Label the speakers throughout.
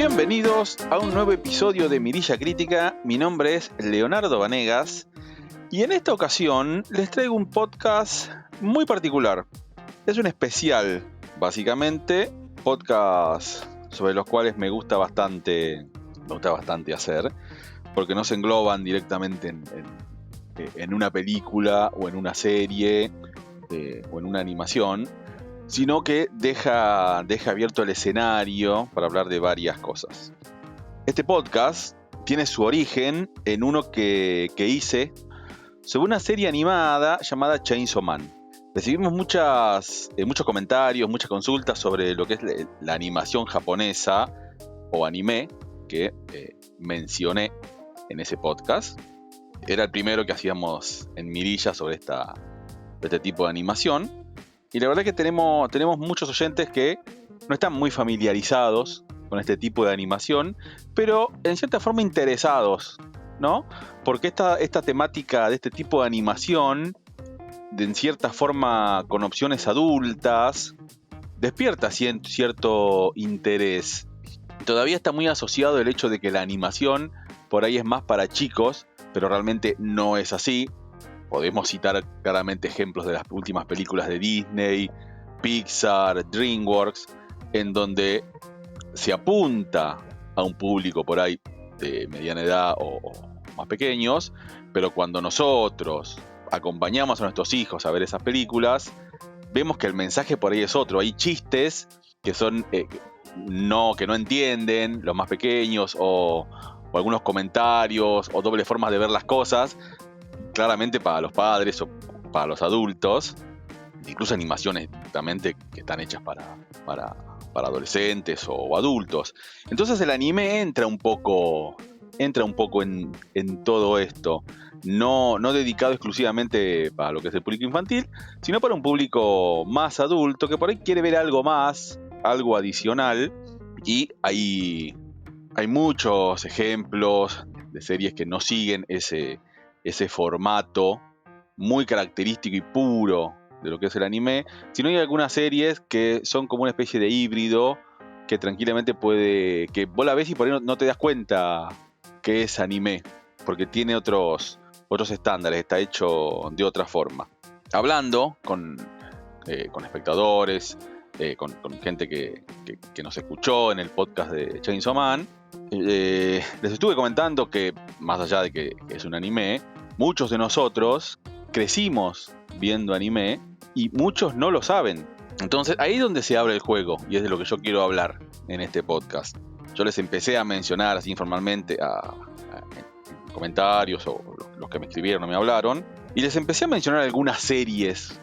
Speaker 1: Bienvenidos a un nuevo episodio de Mirilla Crítica. Mi nombre es Leonardo Vanegas y en esta ocasión les traigo un podcast muy particular. Es un especial, básicamente, podcast sobre los cuales me gusta bastante hacer, porque no se engloban directamente en una película o en una serie o en una animación, sino que deja abierto el escenario para hablar de varias cosas. Este podcast tiene su origen en uno que hice sobre una serie animada llamada Chainsaw Man. Recibimos muchos comentarios, muchas consultas sobre lo que es la animación japonesa o anime que mencioné en ese podcast. Era el primero que hacíamos en Mirilla sobre este tipo de animación. Y la verdad es que tenemos muchos oyentes que no están muy familiarizados con este tipo de animación, pero en cierta forma interesados, ¿no? Porque esta temática de este tipo de animación, en cierta forma con opciones adultas, despierta cierto interés. Todavía está muy asociado el hecho de que la animación por ahí es más para chicos, pero realmente no es así. Podemos citar claramente ejemplos de las últimas películas de Disney, Pixar, DreamWorks, en donde se apunta a un público por ahí de mediana edad o más pequeños, pero cuando nosotros acompañamos a nuestros hijos a ver esas películas, vemos que el mensaje por ahí es otro. Hay chistes que son que no entienden los más pequeños o algunos comentarios o dobles formas de ver las cosas, claramente para los padres o para los adultos, incluso animaciones directamente que están hechas para adolescentes o adultos. Entonces el anime entra un poco en todo esto, no dedicado exclusivamente para lo que es el público infantil, sino para un público más adulto que por ahí quiere ver algo más, algo adicional. Y hay muchos ejemplos de series que no siguen ese formato muy característico y puro de lo que es el anime, sino hay algunas series que son como una especie de híbrido que tranquilamente que vos la ves y por ahí no te das cuenta que es anime, porque tiene otros estándares, está hecho de otra forma. Hablando con espectadores, con gente que nos escuchó en el podcast de Chainsaw Man, les estuve comentando que, más allá de que es un anime, muchos de nosotros crecimos viendo anime y muchos no lo saben. Entonces ahí es donde se abre el juego y es de lo que yo quiero hablar en este podcast. Yo les empecé a mencionar así informalmente en comentarios o los que me escribieron o me hablaron, y les empecé a mencionar algunas series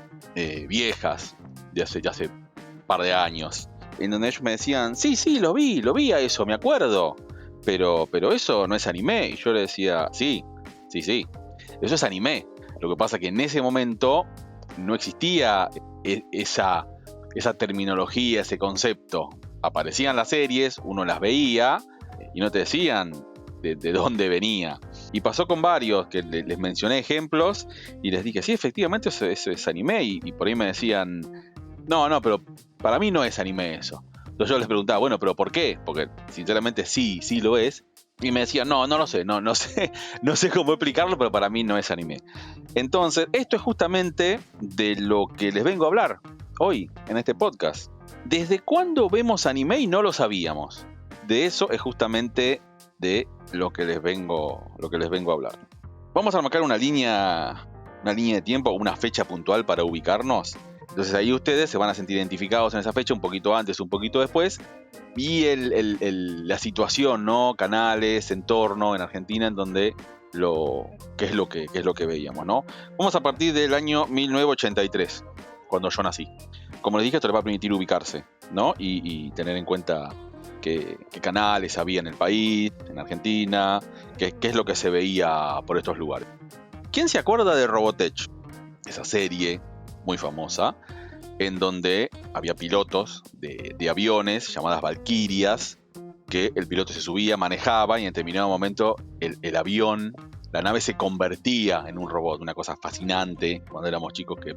Speaker 1: viejas de hace un par de años, en donde ellos me decían, sí, lo vi a eso, me acuerdo, pero eso no es anime. Y yo le decía, sí, eso es anime. Lo que pasa es que en ese momento no existía esa terminología, ese concepto. Aparecían las series, uno las veía y no te decían de dónde venía. Y pasó con varios que les mencioné ejemplos y les dije, sí, efectivamente eso es anime. Y por ahí me decían, no, pero para mí no es anime eso. Entonces yo les preguntaba, bueno, pero ¿por qué? Porque sinceramente sí lo es. Y me decían, no lo sé, no sé cómo explicarlo, pero para mí no es anime. Entonces, esto es justamente de lo que les vengo a hablar hoy en este podcast. ¿Desde cuándo vemos anime y no lo sabíamos? De eso es justamente de lo que les vengo a hablar. Vamos a marcar una línea de tiempo, una fecha puntual para ubicarnos. Entonces ahí ustedes se van a sentir identificados en esa fecha, un poquito antes, un poquito después. Y la situación, ¿no? Canales, entorno en Argentina, en donde qué es lo que veíamos, ¿no? Vamos a partir del año 1983, cuando yo nací. Como les dije, esto les va a permitir ubicarse, ¿no? Y tener en cuenta qué canales había en el país, en Argentina, qué es lo que se veía por estos lugares. ¿Quién se acuerda de Robotech? Esa serie muy famosa, en donde había pilotos de aviones llamadas Valquirias, que el piloto se subía, manejaba y en determinado momento el avión, la nave se convertía en un robot. Una cosa fascinante cuando éramos chicos, que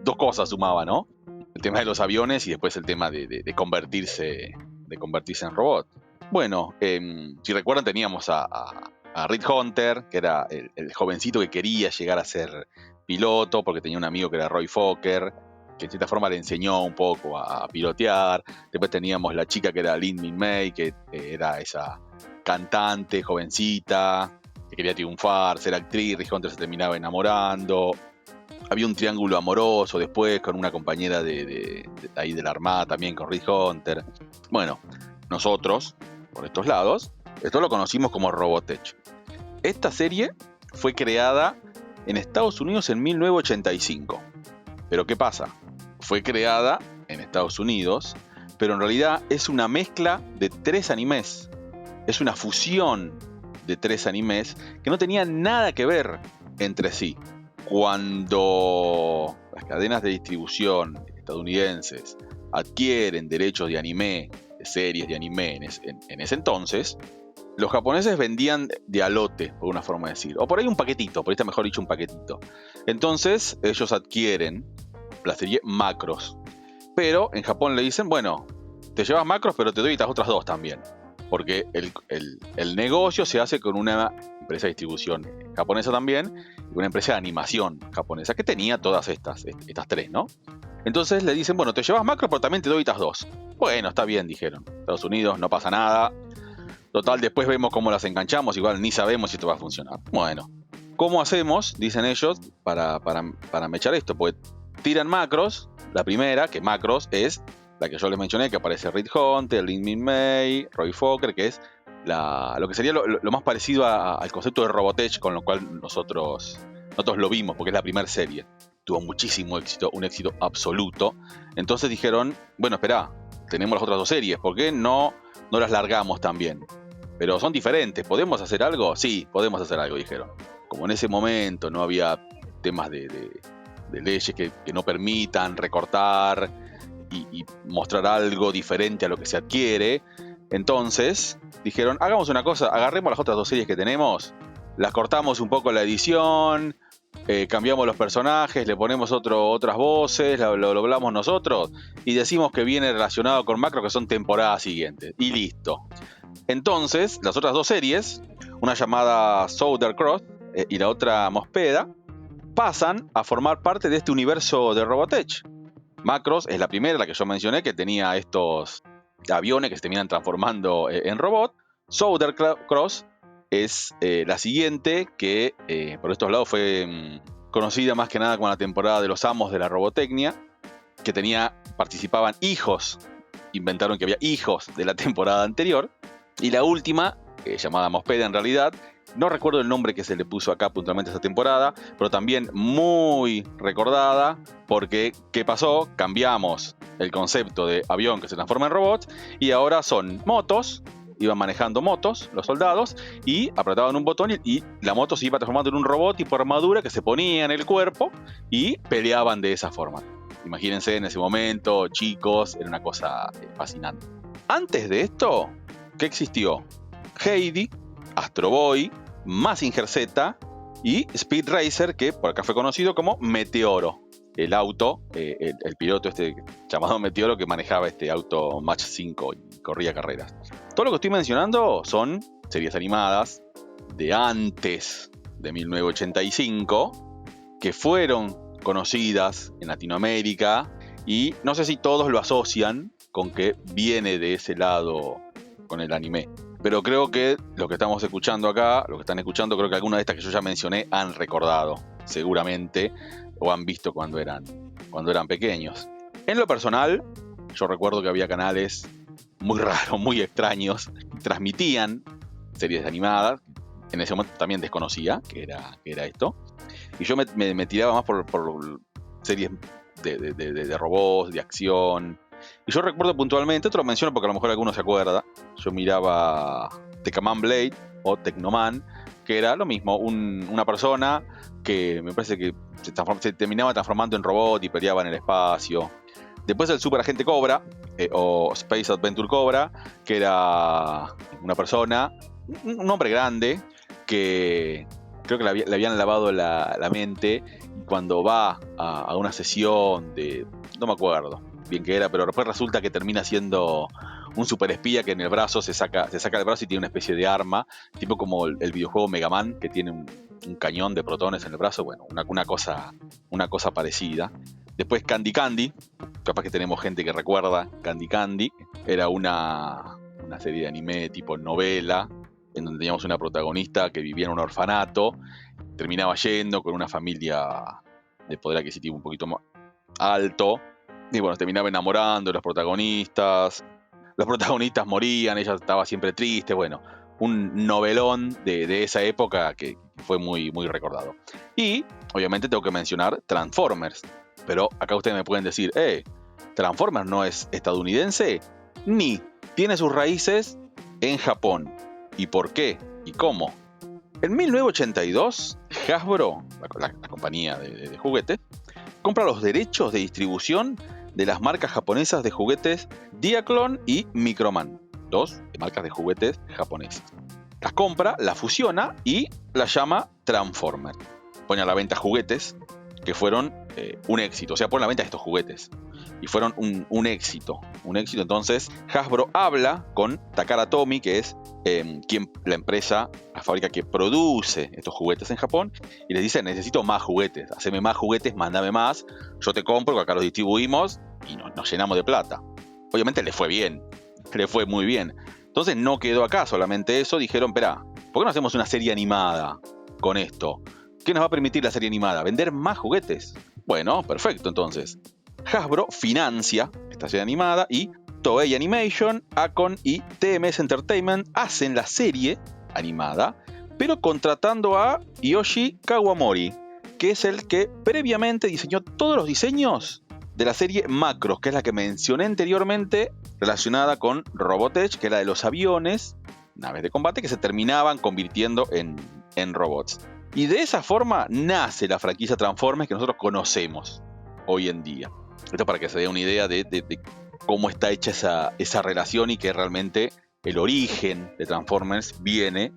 Speaker 1: dos cosas sumaba, ¿no? El tema de los aviones y después el tema de convertirse en robot. Bueno, si recuerdan teníamos a Reed Hunter, que era el jovencito que quería llegar a ser piloto porque tenía un amigo que era Roy Fokker, que en cierta forma le enseñó un poco a pilotear. Después teníamos la chica que era Lynn Min May, que era esa cantante jovencita que quería triunfar, ser actriz. Reed Hunter se terminaba enamorando. Había un triángulo amoroso después con una compañera de ahí de la Armada también, con Reed Hunter. Bueno, nosotros, por estos lados, esto lo conocimos como Robotech. Esta serie fue creada en Estados Unidos en 1985. Pero ¿qué pasa? Fue creada en Estados Unidos, pero en realidad es una mezcla de 3 animes. Es una fusión de 3 animes que no tenían nada que ver entre sí. Cuando las cadenas de distribución estadounidenses adquieren derechos de anime, de series de anime en ese entonces, los japoneses vendían de a lote, por una forma de decir. O por ahí un paquetito, por ahí está mejor dicho un paquetito. Entonces ellos adquieren la serie Macros. Pero en Japón le dicen, bueno, te llevas Macros, pero te doy las otras 2 también. Porque el negocio se hace con una empresa de distribución japonesa también, y una empresa de animación japonesa que tenía todas estas 3, ¿no? Entonces le dicen, bueno, te llevas Macros, pero también te doy estas 2. Bueno, está bien, dijeron. Estados Unidos, no pasa nada. Total, después vemos cómo las enganchamos, igual ni sabemos si esto va a funcionar. Bueno, ¿cómo hacemos, dicen ellos, para mechar esto? Pues tiran Macros, la primera, que Macros es la que yo les mencioné, que aparece Reed Hunter, Lin Min May, Roy Fokker, que es lo que sería lo más parecido al concepto de Robotech, con lo cual nosotros lo vimos, porque es la primera serie. Tuvo muchísimo éxito, un éxito absoluto. Entonces dijeron, bueno, espera, tenemos las otras 2 series, ¿por qué no las largamos también? Pero son diferentes, ¿podemos hacer algo? Sí, podemos hacer algo, dijeron. Como en ese momento no había temas de leyes que no permitan recortar y mostrar algo diferente a lo que se adquiere, entonces dijeron, hagamos una cosa, agarremos las otras 2 series que tenemos, las cortamos un poco la edición, cambiamos los personajes, le ponemos otras voces, lo doblamos nosotros y decimos que viene relacionado con Macro, que son temporadas siguientes, y listo. Entonces, las otras 2 series, una llamada Southern Cross y la otra Mospeda, pasan a formar parte de este universo de Robotech. Macros es la primera, la que yo mencioné, que tenía estos aviones que se terminan transformando en robot. Southern Cross es la siguiente, que por estos lados fue conocida más que nada con la temporada de los amos de la robotecnia, que participaban hijos, inventaron que había hijos de la temporada anterior. Y la última, llamada Mospeda en realidad, no recuerdo el nombre que se le puso acá puntualmente a esta temporada, pero también muy recordada, porque ¿qué pasó? Cambiamos el concepto de avión que se transforma en robot, y ahora son motos, iban manejando motos los soldados, y apretaban un botón y la moto se iba transformando en un robot tipo armadura que se ponía en el cuerpo y peleaban de esa forma. Imagínense en ese momento, chicos, era una cosa fascinante. Antes de esto, ¿qué existió? Heidi, Astro Boy, Mazinger Z y Speed Racer, que por acá fue conocido como Meteoro. El auto, el piloto llamado Meteoro, que manejaba este auto Mach 5 y corría carreras. Todo lo que estoy mencionando son series animadas de antes de 1985 que fueron conocidas en Latinoamérica, y no sé si todos lo asocian con que viene de ese lado con el anime. Pero creo que lo que estamos escuchando acá, lo que están escuchando, creo que algunas de estas que yo ya mencioné han recordado, seguramente, o han visto cuando eran pequeños. En lo personal, yo recuerdo que había canales muy raros, muy extraños, que transmitían series animadas. En ese momento también desconocía que era esto. Y yo me tiraba más por series de robots, de acción. Y yo recuerdo puntualmente, esto lo menciono porque a lo mejor alguno se acuerda, yo miraba Tecaman Blade o Tecnoman, que era lo mismo, una persona que me parece que se terminaba transformando en robot y peleaba en el espacio. Después el Super Agente Cobra, o Space Adventure Cobra, que era una persona, un hombre grande, que creo que le habían lavado la mente, y cuando va a una sesión no me acuerdo bien qué era, pero después resulta que termina siendo un superespía que en el brazo se saca el brazo y tiene una especie de arma, tipo como el videojuego Mega Man, que tiene un cañón de protones en el brazo. Bueno, una cosa parecida. Después Candy Candy, capaz que tenemos gente que recuerda Candy Candy. Era una serie de anime tipo novela, en donde teníamos una protagonista que vivía en un orfanato, terminaba yendo con una familia de poder adquisitivo un poquito más alto, y bueno, terminaba enamorando de los protagonistas morían, ella estaba siempre triste, bueno, un novelón de esa época que fue muy, muy recordado. Y obviamente tengo que mencionar Transformers, pero acá ustedes me pueden decir, Transformers no es estadounidense, ni tiene sus raíces en Japón. ¿Y por qué? ¿Y cómo? En 1982, Hasbro, la compañía de juguetes, compra los derechos de distribución de las marcas japonesas de juguetes Diaclone y Microman, dos marcas de juguetes japonesas. Las compra, las fusiona y las llama Transformer. Pone a la venta juguetes que fueron un éxito, o sea, pone a la venta estos juguetes y fueron un éxito. Entonces Hasbro habla con Takara Tomy, que es la fábrica que produce estos juguetes en Japón, y les dice: necesito más juguetes, haceme más juguetes, mándame más, yo te compro, que acá los distribuimos y nos llenamos de plata. Obviamente le fue bien, le fue muy bien. Entonces no quedó acá solamente eso, dijeron: espera, ¿por qué no hacemos una serie animada con esto? ¿Qué nos va a permitir la serie animada? ¿Vender más juguetes? Bueno, perfecto, entonces Hasbro financia esta serie animada y Toei Animation, Acon y TMS Entertainment hacen la serie animada, pero contratando a Yoshi Kawamori, que es el que previamente diseñó todos los diseños de la serie Macros, que es la que mencioné anteriormente, relacionada con Robotech, que era de los aviones, naves de combate, que se terminaban convirtiendo en robots. Y de esa forma nace la franquicia Transformers que nosotros conocemos hoy en día. Esto para que se dé una idea de cómo está hecha esa relación, y que realmente el origen de Transformers viene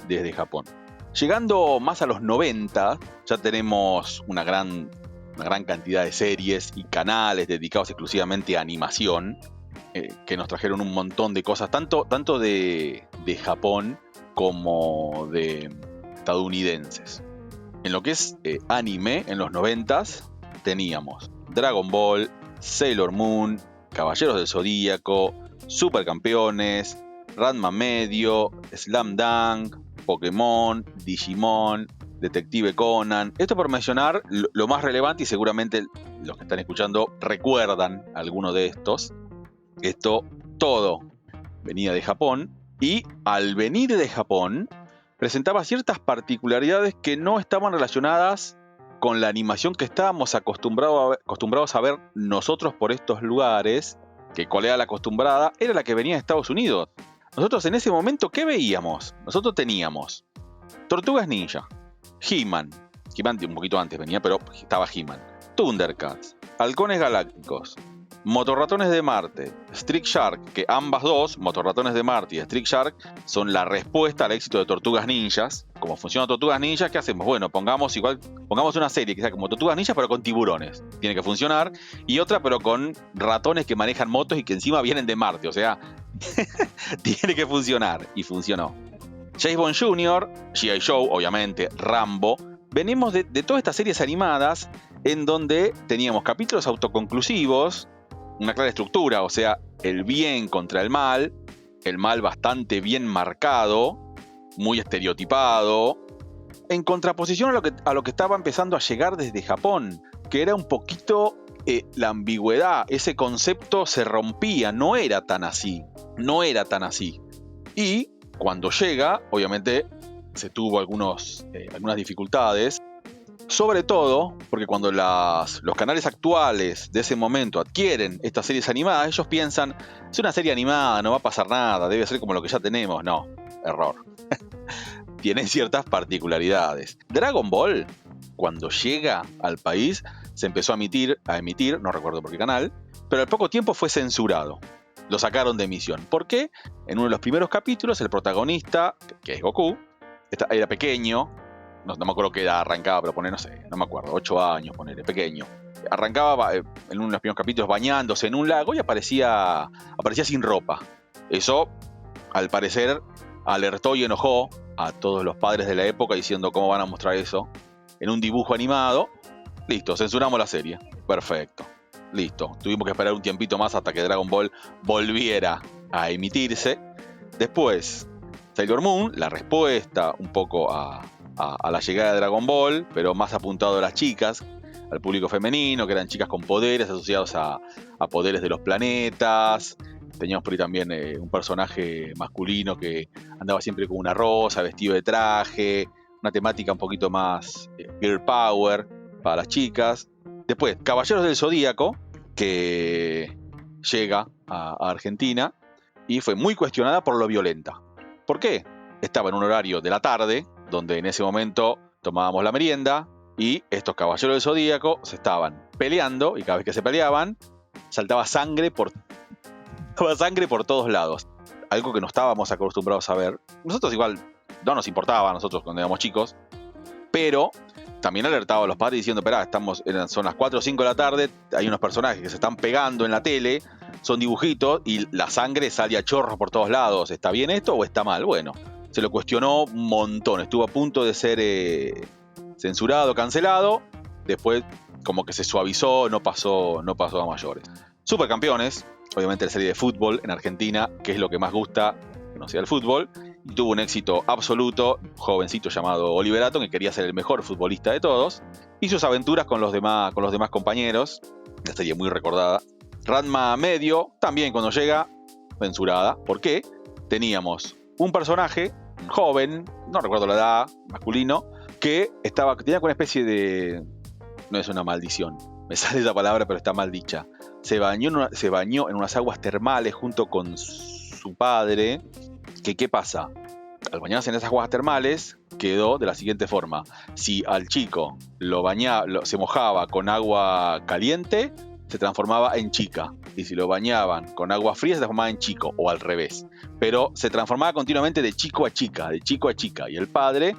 Speaker 1: desde Japón. Llegando más a los 90, ya tenemos una gran cantidad de series y canales dedicados exclusivamente a animación, que nos trajeron un montón de cosas, tanto de Japón como de estadounidenses. En lo que es anime, en los 90s teníamos Dragon Ball, Sailor Moon, Caballeros del Zodíaco, Supercampeones, Ranma Medio, Slam Dunk, Pokémon, Digimon, Detective Conan. Esto por mencionar lo más relevante, y seguramente los que están escuchando recuerdan alguno de estos. Esto todo venía de Japón, y al venir de Japón presentaba ciertas particularidades que no estaban relacionadas con la animación que estábamos acostumbrados a ver nosotros por estos lugares, que cuál era la acostumbrada, era la que venía de Estados Unidos. Nosotros en ese momento, ¿qué veíamos? Nosotros teníamos Tortugas Ninja, He-Man un poquito antes venía, pero estaba He-Man, Thundercats, Halcones Galácticos, Motorratones de Marte, Street Shark, que ambas dos, Motorratones de Marte y Street Shark, son la respuesta al éxito de Tortugas Ninjas. ¿Cómo funciona Tortugas Ninjas? ¿Qué hacemos? Bueno, pongamos una serie que sea como Tortugas Ninjas, pero con tiburones. Tiene que funcionar. Y otra, pero con ratones que manejan motos y que encima vienen de Marte. O sea, tiene que funcionar. Y funcionó. James Bond Jr., G.I. Joe, obviamente, Rambo. Venimos de todas estas series animadas en donde teníamos capítulos autoconclusivos, una clara estructura, o sea, el bien contra el mal bastante bien marcado, muy estereotipado, en contraposición a lo que estaba empezando a llegar desde Japón, que era un poquito la ambigüedad. Ese concepto se rompía, no era tan así. Y cuando llega, obviamente se tuvo algunas dificultades, sobre todo porque cuando los canales actuales de ese momento adquieren estas series animadas, ellos piensan: es una serie animada, no va a pasar nada, debe ser como lo que ya tenemos. No, error. Tienen ciertas particularidades. Dragon Ball, cuando llega al país, se empezó a emitir, no recuerdo por qué canal, pero al poco tiempo fue censurado. Lo sacaron de emisión. ¿Por qué? En uno de los primeros capítulos, el protagonista, que es Goku, era pequeño. No me acuerdo qué edad arrancaba, pero no me acuerdo, 8 años, pequeño. arrancaba en uno de los primeros capítulos bañándose en un lago y aparecía sin ropa. Eso, al parecer, alertó y enojó a todos los padres de la época diciendo cómo van a mostrar eso en un dibujo animado. Listo, censuramos la serie. Perfecto. Listo. Tuvimos que esperar un tiempito más hasta que Dragon Ball volviera a emitirse. Después, Sailor Moon, la respuesta un poco a la llegada de Dragon Ball, pero más apuntado a las chicas, al público femenino, que eran chicas con poderes asociados a poderes de los planetas. Teníamos por ahí también un personaje masculino que andaba siempre con una rosa, vestido de traje, una temática un poquito más girl power para las chicas. Después, Caballeros del Zodíaco, que llega a Argentina y fue muy cuestionada por lo violenta. ¿Por qué? Estaba en un horario de la tarde, donde en ese momento tomábamos la merienda, y estos Caballeros del Zodíaco se estaban peleando, y cada vez que se peleaban, saltaba sangre por todos lados. Algo que no estábamos acostumbrados a ver. Nosotros igual no nos importaba, nosotros cuando éramos chicos, pero también alertaba a los padres diciendo, esperá, son las 4 o 5 de la tarde, hay unos personajes que se están pegando en la tele, son dibujitos, y la sangre sale a chorros por todos lados. ¿Está bien esto o está mal? Bueno, se lo cuestionó un montón, estuvo a punto de ser censurado, cancelado, después como que se suavizó, no pasó a mayores. Supercampeones, obviamente la serie de fútbol en Argentina, que es lo que más gusta, que no sea el fútbol, y tuvo un éxito absoluto, un jovencito llamado Oliver Atom, que quería ser el mejor futbolista de todos, y sus aventuras con los demás compañeros, una serie muy recordada. Ranma Medio, también cuando llega, censurada. ¿Por qué? Teníamos un personaje, un joven, no recuerdo la edad, masculino, que tenía una especie de... No es una maldición, me sale esa palabra, pero está mal dicha. Se bañó en unas aguas termales junto con su padre. ¿Qué pasa? Al bañarse en esas aguas termales, quedó de la siguiente forma. Si al chico se mojaba con agua caliente, se transformaba en chica. Y si lo bañaban con agua fría, se transformaba en chico, o al revés. Pero se transformaba continuamente de chico a chica, de chico a chica. Y el padre,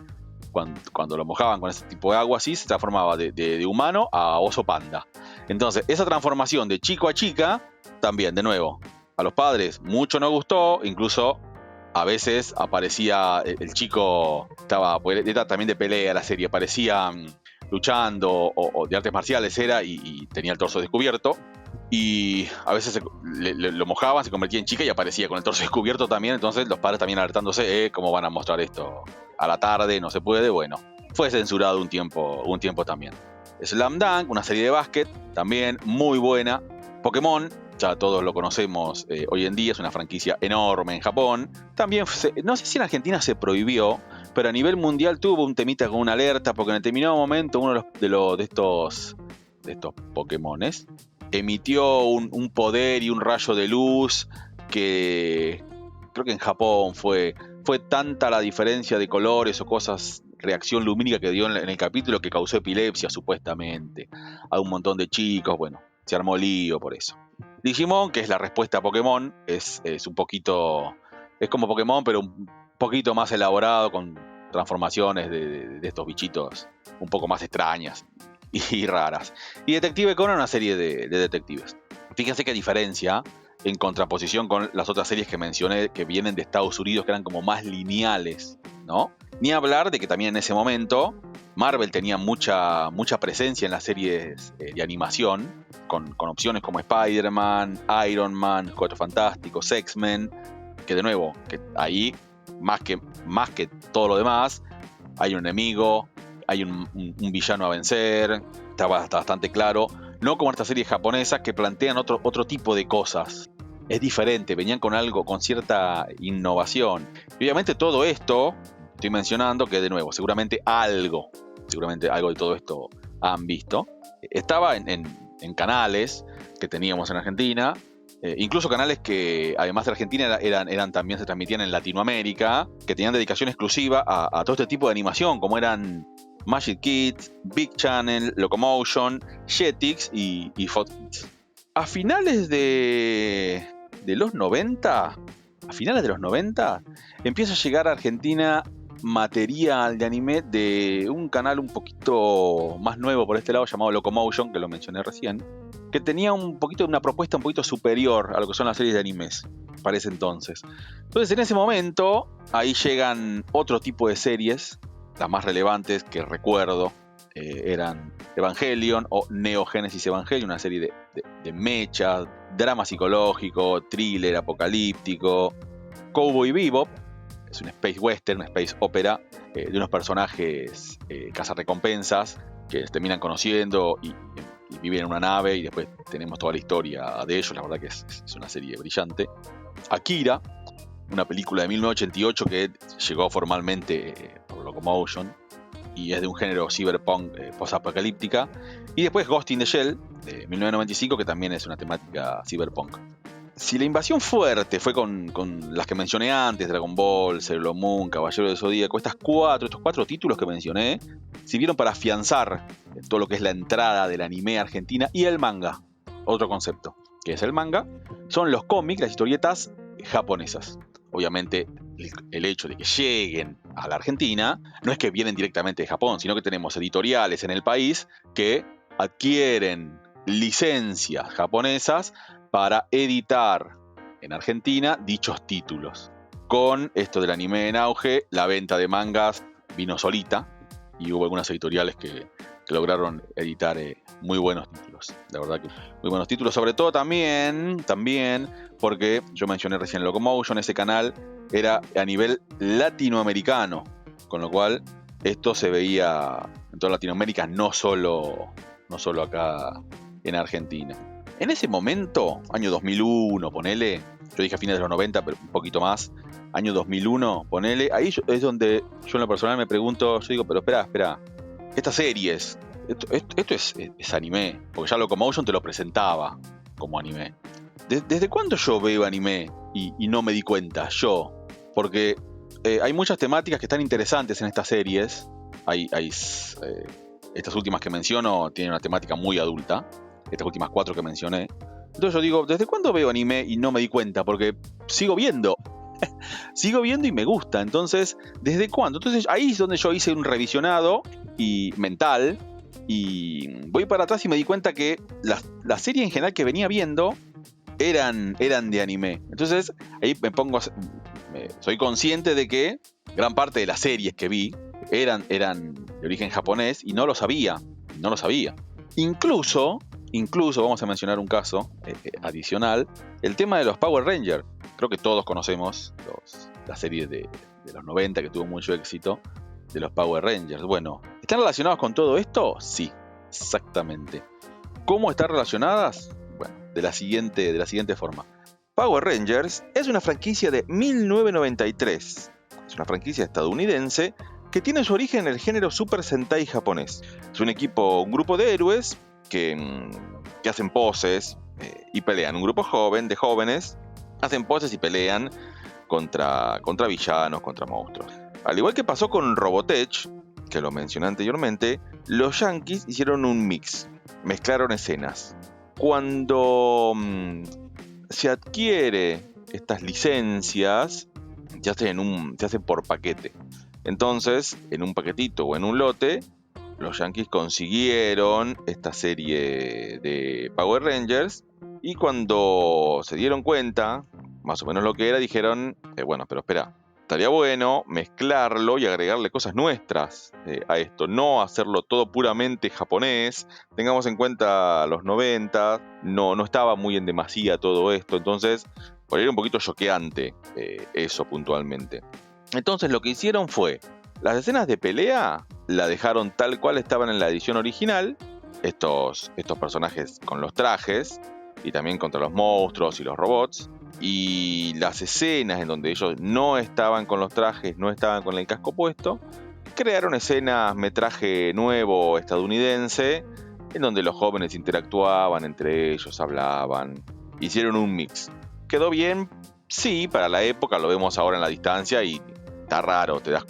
Speaker 1: cuando lo mojaban con ese tipo de agua así, se transformaba de humano a oso panda. Entonces, esa transformación de chico a chica, también, de nuevo, a los padres mucho no gustó, incluso a veces aparecía el chico, era también de pelea la serie, aparecía luchando o de artes marciales era, y tenía el torso descubierto, y a veces lo mojaban, se convertía en chica y aparecía con el torso descubierto también. Entonces los padres también alertándose, ¿cómo van a mostrar esto a la tarde? No se puede. Bueno, fue censurado un tiempo también. Slam Dunk, una serie de básquet, también muy buena. Pokémon, ya todos lo conocemos hoy en día, es una franquicia enorme en Japón. También, no sé si en Argentina se prohibió, pero a nivel mundial tuvo un temita con una alerta, porque en determinado momento uno de estos Pokémones emitió un poder y un rayo de luz que creo que en Japón fue tanta la diferencia de colores o cosas, reacción lumínica que dio en el capítulo, que causó epilepsia supuestamente a un montón de chicos. Bueno, se armó lío por eso. Digimon, que es la respuesta a Pokémon, es un poquito, es como Pokémon, pero un poquito más elaborado, con transformaciones de estos bichitos un poco más extrañas y raras. Y Detective Conan, una serie de detectives. Fíjense qué diferencia en contraposición con las otras series que mencioné, que vienen de Estados Unidos, que eran como más lineales, ¿no? Ni hablar de que también en ese momento Marvel tenía mucha presencia en las series de animación, con opciones como Spider-Man, Iron Man, Cuatro Fantásticos, X-Men, que de nuevo, que ahí, más que todo lo demás, hay un enemigo, hay un villano a vencer, está bastante claro. No como estas series japonesas que plantean otro tipo de cosas. Es diferente, venían con algo, con cierta innovación. Y obviamente todo esto, estoy mencionando que de nuevo, seguramente algo de todo esto han visto. Estaba en canales que teníamos en Argentina, incluso canales que además de Argentina eran también se transmitían en Latinoamérica, que tenían dedicación exclusiva a todo este tipo de animación, como eran Magic Kids, Big Channel, Locomotion, Jetix y Fox Kids. A finales de los 90, empieza a llegar a Argentina material de anime de un canal un poquito más nuevo por este lado llamado Locomotion, que lo mencioné recién, que tenía un poquito una propuesta un poquito superior a lo que son las series de animes para ese entonces. Entonces en ese momento ahí llegan otro tipo de series, las más relevantes que recuerdo eran Evangelion o Neo Genesis Evangelion, una serie de mechas, drama psicológico, thriller apocalíptico. Cowboy Bebop es un space western, una space opera de unos personajes cazarrecompensas que se terminan conociendo y viven en una nave y después tenemos toda la historia de ellos. La verdad que es una serie brillante. Akira, una película de 1988 que llegó formalmente por Locomotion y es de un género cyberpunk post-apocalíptica. Y después Ghost in the Shell de 1995, que también es una temática cyberpunk. Si la invasión fuerte fue con las que mencioné antes, Dragon Ball, Sailor Moon, Caballero del Zodíaco, estos cuatro títulos que mencioné, sirvieron para afianzar todo lo que es la entrada del anime a Argentina y el manga. Otro concepto, que es el manga, son los cómics, las historietas japonesas. Obviamente, el hecho de que lleguen a la Argentina no es que vienen directamente de Japón, sino que tenemos editoriales en el país que adquieren licencias japonesas para editar en Argentina dichos títulos. Con esto del anime en auge, la venta de mangas vino solita y hubo algunas editoriales que lograron editar muy buenos títulos. La verdad que muy buenos títulos, sobre todo también porque yo mencioné recién Locomotion, ese canal era a nivel latinoamericano, con lo cual esto se veía en toda Latinoamérica, no solo acá en Argentina. En ese momento, año 2001, ponele, yo dije a fines de los 90, pero un poquito más, año 2001, ponele, ahí es donde yo en lo personal me pregunto, yo digo, pero espera, estas series, esto es anime, porque ya Locomotion te lo presentaba como anime. ¿Desde cuándo yo veo anime y no me di cuenta? Yo, porque hay muchas temáticas que están interesantes en estas series, estas últimas que menciono tienen una temática muy adulta, estas últimas 4 que mencioné. Entonces yo digo, ¿desde cuándo veo anime y no me di cuenta? Porque sigo viendo y me gusta. Entonces, ¿desde cuándo? Entonces ahí es donde yo hice un revisionado mental y voy para atrás y me di cuenta que las series en general que venía viendo eran de anime. Entonces ahí soy consciente de que gran parte de las series que vi eran de origen japonés y no lo sabía. Incluso vamos a mencionar un caso adicional, el tema de los Power Rangers. Creo que todos conocemos las series de los 90 que tuvo mucho éxito, de los Power Rangers. Bueno, ¿están relacionados con todo esto? Sí, exactamente. ¿Cómo están relacionadas? Bueno, de la siguiente forma. Power Rangers es una franquicia de 1993. Es una franquicia estadounidense que tiene su origen en el género Super Sentai japonés. Es un grupo de héroes que hacen poses y pelean. Un grupo de jóvenes, hacen poses y pelean contra villanos, contra monstruos. Al igual que pasó con Robotech, que lo mencioné anteriormente, los yankees hicieron un mix, mezclaron escenas. Cuando se adquiere estas licencias, se hacen por paquete. Entonces, en un paquetito o en un lote, los yankees consiguieron esta serie de Power Rangers y cuando se dieron cuenta, más o menos lo que era, dijeron, bueno, pero espera, estaría bueno mezclarlo y agregarle cosas nuestras a esto, no hacerlo todo puramente japonés. Tengamos en cuenta los 90, no estaba muy en demasía todo esto, entonces por ahí era un poquito choqueante eso puntualmente. Entonces lo que hicieron fue, las escenas de pelea la dejaron tal cual estaban en la edición original, estos personajes con los trajes y también contra los monstruos y los robots, y las escenas en donde ellos no estaban con los trajes, no estaban con el casco puesto, crearon escenas metraje nuevo estadounidense en donde los jóvenes interactuaban entre ellos, hablaban, hicieron un mix. ¿Quedó bien? Sí, para la época, lo vemos ahora en la distancia y está raro, te das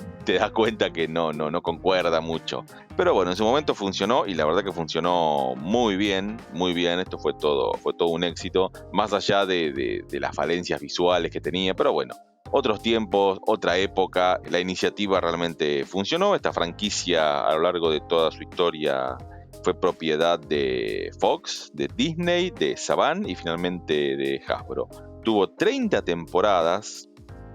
Speaker 1: cuenta que no concuerda mucho. Pero bueno, en su momento funcionó y la verdad que funcionó muy bien. Esto fue todo un éxito, más allá de las falencias visuales que tenía, pero bueno, otros tiempos, otra época. La iniciativa realmente funcionó. Esta franquicia a lo largo de toda su historia fue propiedad de Fox, de Disney, de Saban y finalmente de Hasbro. Tuvo 30 temporadas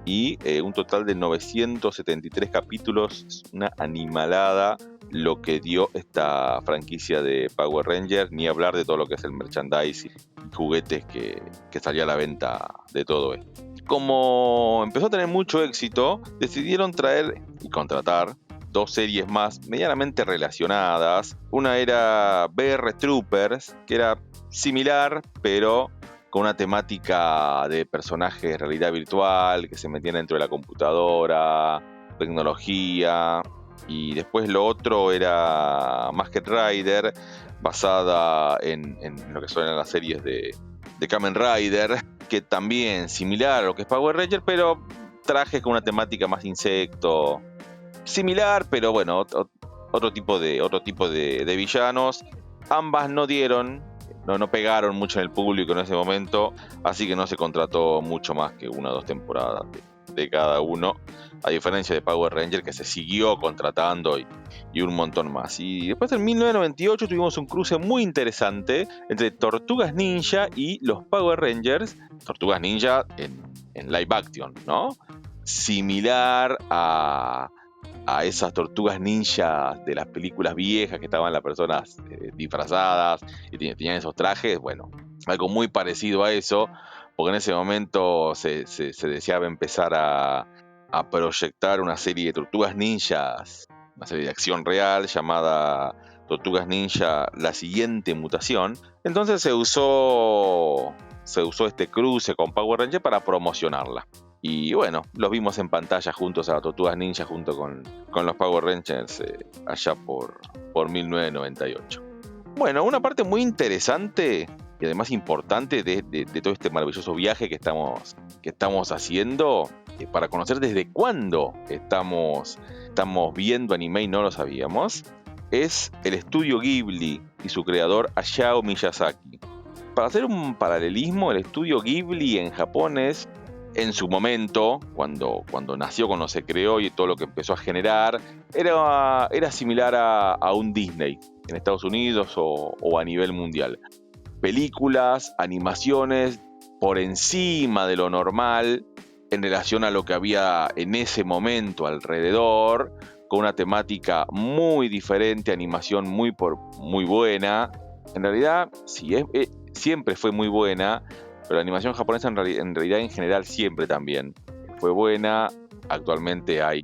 Speaker 1: y un total de 973 capítulos. Es una animalada lo que dio esta franquicia de Power Rangers, ni hablar de todo lo que es el merchandising y juguetes que salía a la venta de todo esto. Como empezó a tener mucho éxito, decidieron traer y contratar 2 series más medianamente relacionadas. Una era BR Troopers, que era similar, pero con una temática de personajes de realidad virtual que se metían dentro de la computadora, tecnología. Y después lo otro era Masked Rider, basada en lo que son las series de Kamen Rider, que también similar a lo que es Power Ranger, pero trajes con una temática más insecto. Similar, pero bueno, otro tipo de villanos. Ambas no pegaron mucho en el público en ese momento, así que no se contrató mucho más que 1 o 2 temporadas de cada uno, a diferencia de Power Ranger, que se siguió contratando y un montón más. Y después en 1998 tuvimos un cruce muy interesante entre Tortugas Ninja y los Power Rangers. Tortugas Ninja en live action, ¿no? Similar a esas tortugas ninja de las películas viejas, que estaban las personas disfrazadas y tenían esos trajes. Bueno, algo muy parecido a eso, porque en ese momento se deseaba empezar a proyectar una serie de tortugas ninjas, una serie de acción real llamada Tortugas Ninja: La Siguiente Mutación. Entonces se usó este cruce con Power Ranger para promocionarla. Y bueno, los vimos en pantalla juntos a Tortugas Ninja junto con los Power Rangers allá por 1998. Bueno, una parte muy interesante y además importante de todo este maravilloso viaje que estamos haciendo, para conocer desde cuándo estamos viendo anime y no lo sabíamos, es el estudio Ghibli y su creador Hayao Miyazaki. Para hacer un paralelismo, el estudio Ghibli en Japón es, en su momento, cuando nació, cuando se creó y todo lo que empezó a generar, era similar a un Disney en Estados Unidos o a nivel mundial. Películas, animaciones por encima de lo normal en relación a lo que había en ese momento alrededor, con una temática muy diferente, animación muy buena. En realidad, siempre fue muy buena, pero la animación japonesa en realidad en general siempre también fue buena. Actualmente hay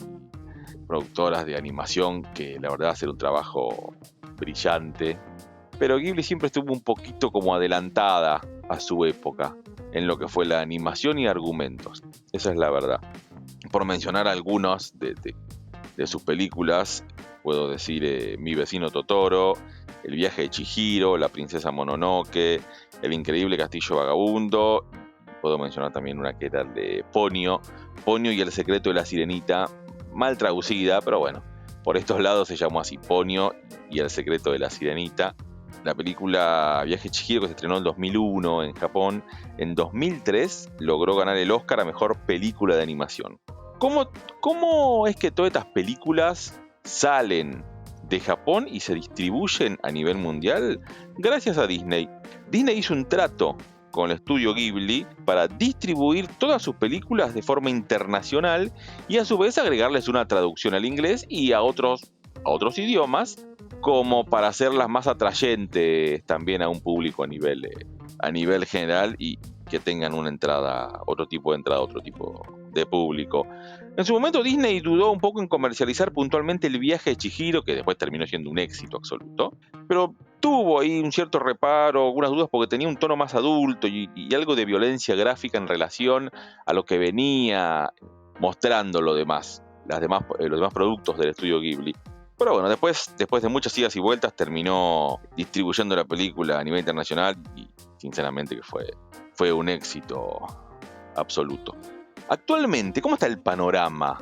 Speaker 1: productoras de animación que la verdad hacen un trabajo brillante, pero Ghibli siempre estuvo un poquito como adelantada a su época en lo que fue la animación y argumentos. Esa es la verdad. Por mencionar algunos de sus películas, puedo decir Mi Vecino Totoro, El Viaje de Chihiro, La Princesa Mononoke, El Increíble Castillo Vagabundo. Puedo mencionar también una que era de Ponyo y El Secreto de la Sirenita, mal traducida, pero bueno, por estos lados se llamó así, Ponyo y El Secreto de la Sirenita. La película Viaje de Chihiro, que se estrenó en 2001 en Japón, en 2003 logró ganar el Oscar a Mejor Película de Animación. ¿Cómo es que todas estas películas salen de Japón y se distribuyen a nivel mundial? Gracias a Disney. Disney hizo un trato con el estudio Ghibli para distribuir todas sus películas de forma internacional y a su vez agregarles una traducción al inglés y a otros idiomas, como para hacerlas más atrayentes también a un público a nivel general y que tengan otro tipo de público. En su momento Disney dudó un poco en comercializar puntualmente El Viaje de Chihiro, que después terminó siendo un éxito absoluto, pero tuvo ahí un cierto reparo, algunas dudas, porque tenía un tono más adulto y algo de violencia gráfica en relación a lo que venía mostrando los demás productos del estudio Ghibli. Pero bueno, después de muchas idas y vueltas terminó distribuyendo la película a nivel internacional y sinceramente que fue un éxito absoluto. Actualmente, ¿cómo está el panorama?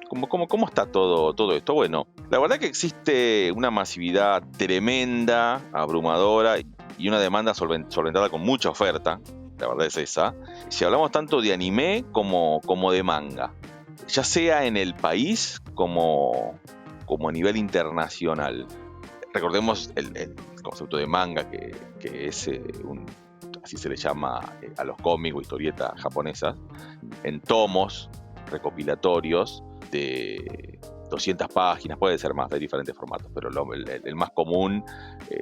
Speaker 1: ¿Cómo está todo esto? Bueno, la verdad que existe una masividad tremenda, abrumadora y una demanda solventada con mucha oferta. la verdad es esa. Si hablamos tanto de anime como de manga, ya sea en el país como a nivel internacional. Recordemos el concepto de manga, que es así se le llama a los cómics o historietas japonesas, en tomos recopilatorios de 200 páginas, puede ser más, hay diferentes formatos, pero el más común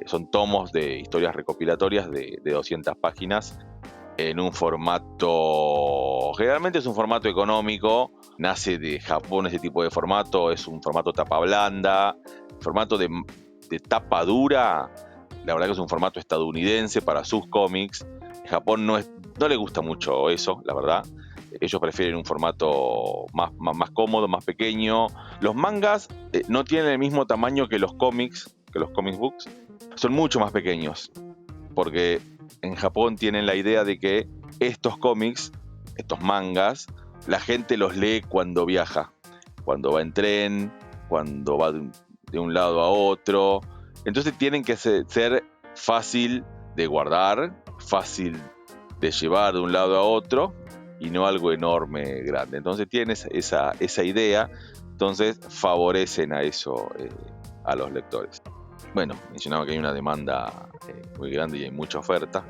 Speaker 1: son tomos de historias recopilatorias de 200 páginas en un formato, generalmente es un formato económico, nace de Japón ese tipo de formato, es un formato tapa blanda, formato de tapa dura, la verdad que es un formato estadounidense para sus cómics. Japón no le gusta mucho eso, la verdad. Ellos prefieren un formato más cómodo, más pequeño. Los mangas no tienen el mismo tamaño que los cómics, que los comic books. Son mucho más pequeños, porque en Japón tienen la idea de que estos cómics, estos mangas, la gente los lee cuando viaja, cuando va en tren, cuando va de un lado a otro. Entonces tienen que ser fácil de guardar, fácil de llevar de un lado a otro y no algo enorme, grande. Entonces tienes esa idea, entonces favorecen a eso, a los lectores. Bueno, mencionaba que hay una demanda muy grande y hay mucha oferta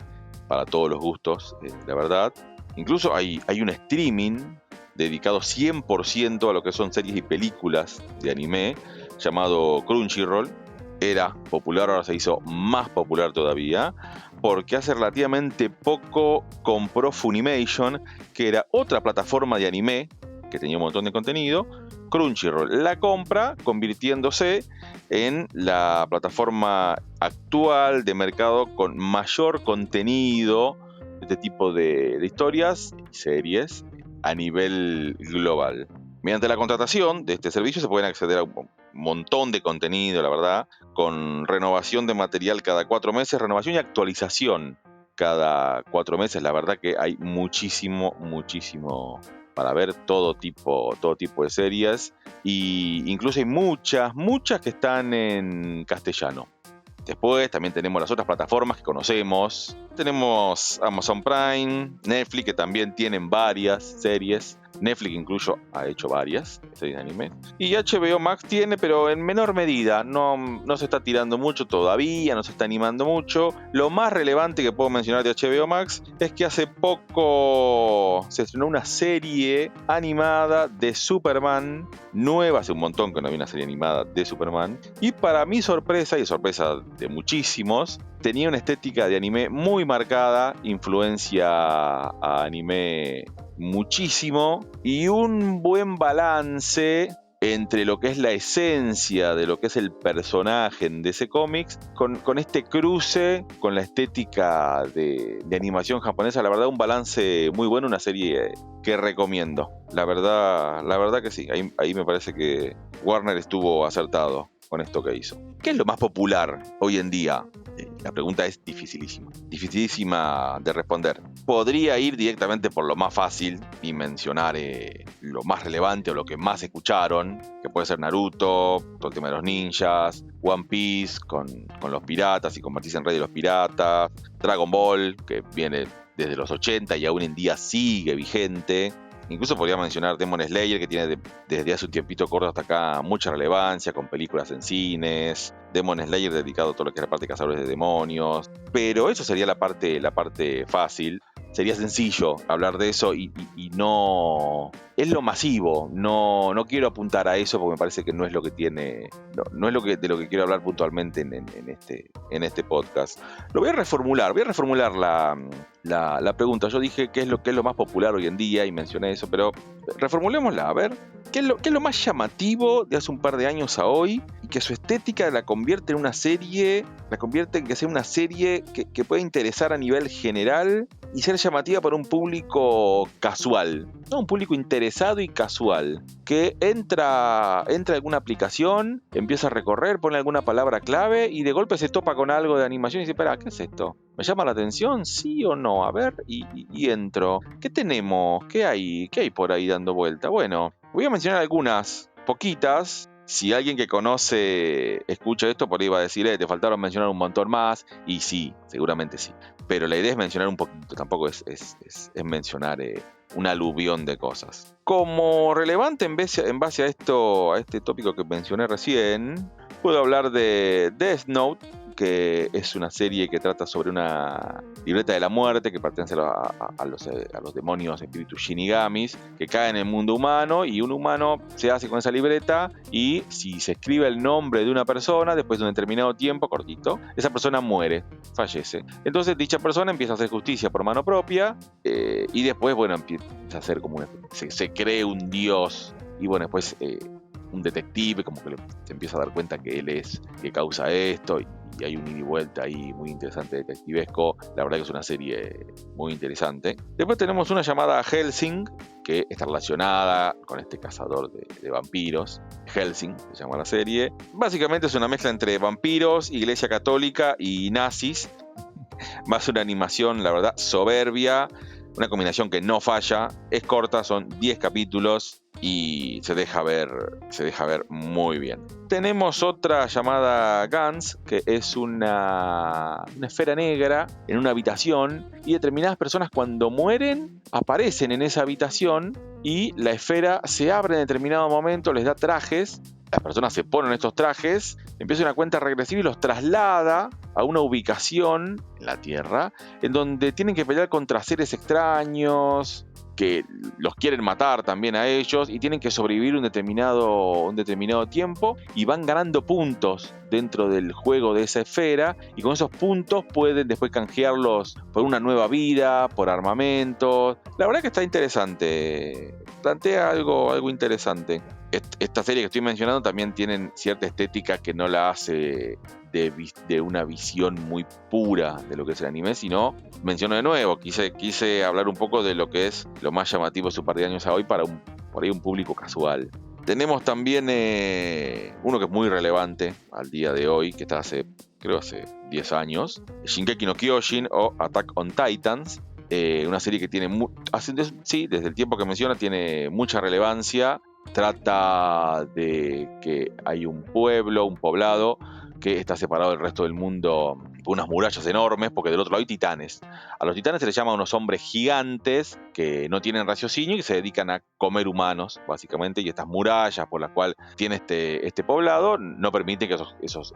Speaker 1: para todos los gustos, la verdad. Incluso hay un streaming dedicado 100% a lo que son series y películas de anime, llamado Crunchyroll. Era popular, ahora se hizo más popular todavía, porque hace relativamente poco compró Funimation, que era otra plataforma de anime que tenía un montón de contenido. Crunchyroll la compra, convirtiéndose en la plataforma actual de mercado con mayor contenido de este tipo de historias y series a nivel global. Mediante la contratación de este servicio se pueden acceder a un montón de contenido, la verdad, con renovación de material cada 4 meses, renovación y actualización cada 4 meses. La verdad que hay muchísimo para ver todo tipo de series, y incluso hay muchas que están en castellano. Después también tenemos las otras plataformas que conocemos. Tenemos Amazon Prime, Netflix, que también tienen varias series. Netflix incluso ha hecho varias series de anime. Y HBO Max tiene, pero en menor medida. No se está tirando mucho todavía, no se está animando mucho. Lo más relevante que puedo mencionar de HBO Max es que hace poco se estrenó una serie animada de Superman nueva. Hace un montón que no había una serie animada de Superman. Y para mi sorpresa, y sorpresa de muchísimos, tenía una estética de anime muy marcada, influencia a anime muchísimo, y un buen balance entre lo que es la esencia de lo que es el personaje de ese cómics, con este cruce con la estética de animación japonesa. La verdad, un balance muy bueno, una serie que recomiendo. La verdad que sí, ahí me parece que Warner estuvo acertado con esto que hizo. ¿Qué es lo más popular hoy en día? La pregunta es dificilísima de responder. Podría ir directamente por lo más fácil y mencionar lo más relevante o lo que más escucharon, que puede ser Naruto, todo el tema de los ninjas, One Piece con los piratas y convertirse en rey de los piratas, Dragon Ball, que viene desde los 80 y aún en día sigue vigente. Incluso podría mencionar Demon Slayer, que tiene desde hace un tiempito corto hasta acá mucha relevancia, con películas en cines. Demon Slayer dedicado a todo lo que es la parte de cazadores de demonios. Pero eso sería la parte fácil. Sería sencillo hablar de eso y no... Es lo masivo. No quiero apuntar a eso porque me parece que no es lo que tiene... No es de lo que quiero hablar puntualmente en este podcast. Lo voy a reformular. Voy a reformular la pregunta. Yo dije qué es lo más popular hoy en día y mencioné eso, pero reformulémosla. A ver, ¿qué es lo más llamativo de hace un par de años a hoy y que su estética la convierte en una serie, la convierte en que sea una serie que puede interesar a nivel general y ser llamativa para un público casual, ¿no? Un público interesado y casual, que entra a alguna aplicación, empieza a recorrer, pone alguna palabra clave y de golpe se topa con algo de animación y dice, espera, ¿qué es esto? ¿Me llama la atención? ¿Sí o no? A ver, y entro. ¿Qué tenemos? ¿Qué hay por ahí dando vuelta? Bueno, voy a mencionar algunas, poquitas, Si alguien que conoce escucha esto, por ahí va a decir, te faltaron mencionar un montón más, y sí, seguramente sí. Pero la idea es mencionar un poquito, tampoco es mencionar un aluvión de cosas. Como relevante en base a este tópico que mencioné recién, puedo hablar de Death Note, que es una serie que trata sobre una libreta de la muerte que pertenece a los demonios espíritus shinigamis que caen en el mundo humano, y un humano se hace con esa libreta, y si se escribe el nombre de una persona después de un determinado tiempo cortito, esa persona muere, fallece. Entonces dicha persona empieza a hacer justicia por mano propia, y después, bueno, empieza a hacer como se cree un dios, y bueno, después un detective como que se empieza a dar cuenta que él es que causa esto, y hay un ida y vuelta ahí muy interesante detectivesco. La verdad que es una serie muy interesante. Después tenemos una llamada Hellsing, que está relacionada con este cazador de vampiros. Hellsing se llama la serie. Básicamente es una mezcla entre vampiros, iglesia católica y nazis. Más una animación, la verdad, soberbia. Una combinación que no falla. Es corta, son 10 capítulos y se deja ver muy bien. Tenemos otra llamada Gans, que es una esfera negra en una habitación, y determinadas personas cuando mueren aparecen en esa habitación, y la esfera se abre en determinado momento, les da trajes. Las personas se ponen estos trajes, empieza una cuenta regresiva y los traslada a una ubicación en la Tierra en donde tienen que pelear contra seres extraños que los quieren matar también a ellos, y tienen que sobrevivir un determinado tiempo, y van ganando puntos dentro del juego de esa esfera, y con esos puntos pueden después canjearlos por una nueva vida, por armamentos. La verdad que está interesante, plantea algo interesante. Esta serie que estoy mencionando también tiene cierta estética que no la hace de una visión muy pura de lo que es el anime, sino, menciono de nuevo, quise hablar un poco de lo que es lo más llamativo de su par de años a hoy para por ahí un público casual. Tenemos también uno que es muy relevante al día de hoy, que está hace 10 años, Shingeki no Kyojin o Attack on Titans. Una serie que tiene, desde el tiempo que menciona, tiene mucha relevancia. Trata de que hay un poblado que está separado del resto del mundo por unas murallas enormes, porque del otro lado hay titanes. A los titanes se les llama unos hombres gigantes que no tienen raciocinio y que se dedican a comer humanos, básicamente, y estas murallas por las cuales tiene este poblado no permiten que esos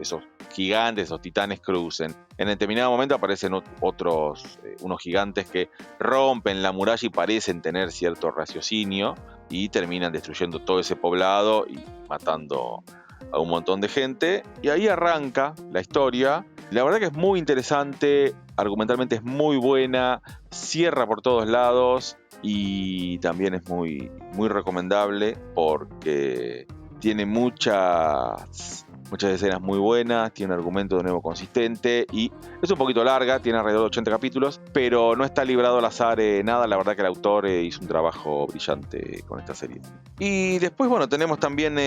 Speaker 1: gigantes, esos titanes crucen. En determinado momento aparecen unos gigantes que rompen la muralla y parecen tener cierto raciocinio, y terminan destruyendo todo ese poblado y matando a un montón de gente. Y ahí arranca la historia. La verdad que es muy interesante, argumentalmente es muy buena, cierra por todos lados, y también es muy, muy recomendable porque tiene muchas escenas muy buenas, tiene un argumento de nuevo consistente, y es un poquito larga, tiene alrededor de 80 capítulos, pero no está librado al azar nada. La verdad que el autor hizo un trabajo brillante con esta serie. Y después, bueno, tenemos también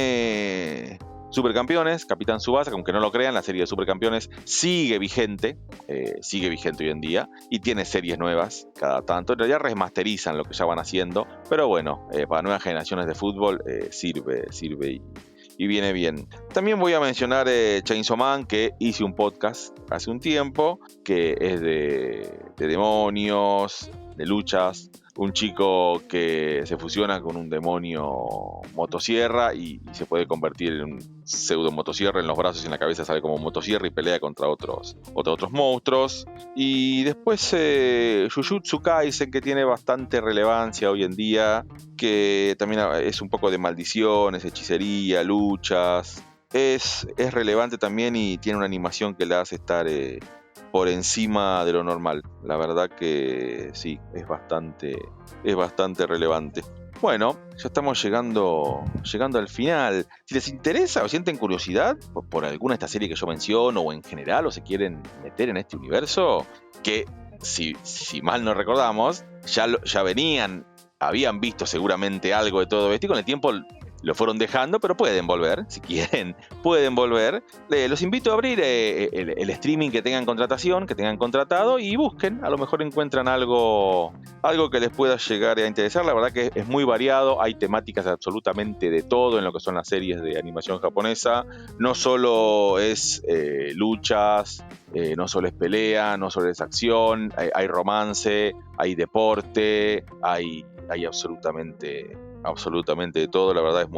Speaker 1: Supercampeones, Capitán Tsubasa, que aunque no lo crean, la serie de Supercampeones sigue vigente hoy en día, y tiene series nuevas cada tanto. En realidad remasterizan lo que ya van haciendo, pero bueno, para nuevas generaciones de fútbol sirve y viene bien. También voy a mencionar Chainsaw Man, que hice un podcast hace un tiempo, que es de demonios, de luchas. Un chico que se fusiona con un demonio motosierra y se puede convertir en un pseudo motosierra. En los brazos y en la cabeza sale como motosierra y pelea contra otros monstruos. Y después Jujutsu Kaisen, que tiene bastante relevancia hoy en día, que también es un poco de maldiciones, hechicería, luchas. Es relevante también, y tiene una animación que la hace estar por encima de lo normal. La verdad que sí, es bastante relevante. Bueno, ya estamos llegando al final. Si les interesa o sienten curiosidad por alguna de estas series que yo menciono, o en general, o se quieren meter en este universo, que si mal no recordamos, ya habían visto seguramente algo de todo esto, y con el tiempo lo fueron dejando, pero pueden volver, si quieren, pueden volver. Los invito a abrir el streaming que tengan contratación, que tengan contratado, y busquen, a lo mejor encuentran algo que les pueda llegar a interesar. La verdad que es muy variado, hay temáticas absolutamente de todo en lo que son las series de animación japonesa. No solo es luchas, no solo es pelea, no solo es acción, hay romance, hay deporte, hay absolutamente de todo. La verdad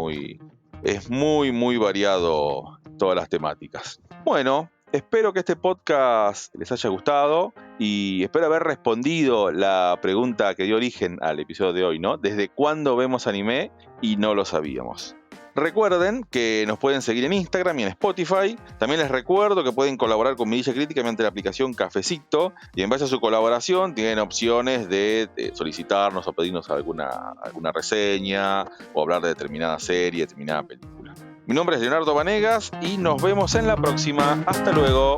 Speaker 1: es muy variado todas las temáticas. Bueno, espero que este podcast les haya gustado y espero haber respondido la pregunta que dio origen al episodio de hoy, ¿no? ¿Desde cuándo vemos anime y no lo sabíamos? Recuerden que nos pueden seguir en Instagram y en Spotify. También les recuerdo que pueden colaborar con Mirilla Crítica mediante la aplicación Cafecito, y en base a su colaboración tienen opciones de solicitarnos o pedirnos alguna reseña o hablar de determinada serie, determinada película. Mi nombre es Leonardo Vanegas y nos vemos en la próxima. Hasta luego.